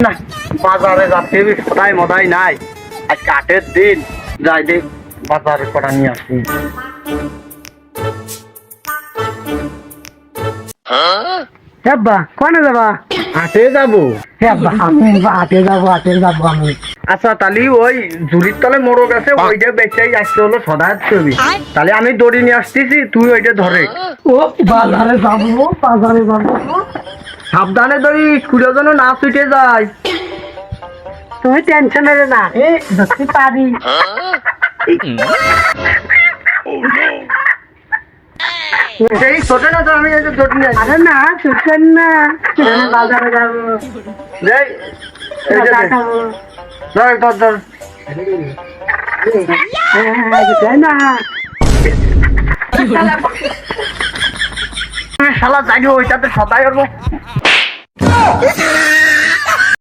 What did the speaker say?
না বাজারে যাচ্ছে সদাই মদাই নাই, আজ কাঠের দিন, যাই দেখ বাজারে করা নিয়ে আসি। আব্বা কোনে যাবা? হাটে যাবো। আব্বা আমি হাটে যাবো আমি। আচ্ছা তাহলে ওই ঝুড়ির তলে মোরগ আছে, ওইটা বেচাই আসতে হলো সদাই ছবি। তাহলে আমি দড়ি নিয়ে আসতেছি, তুই ওইটা ধরে। ও বাজারে যাবো সাবধানে দড়ি, স্কুলে যেন না ছুটে যায়। তুমি টেনশন হবে না, ধরতে পারি। সেই ছোট না তো, আমি এই যে দড়ি নিয়ে আসি। আরে না ছুটবেন না, আমি বাজারে যাবো, যাই, এই যে চা দে। খাবো। ধর ধর ধর। তাই না? শালা জানি ওইটাতে সদাই করবো।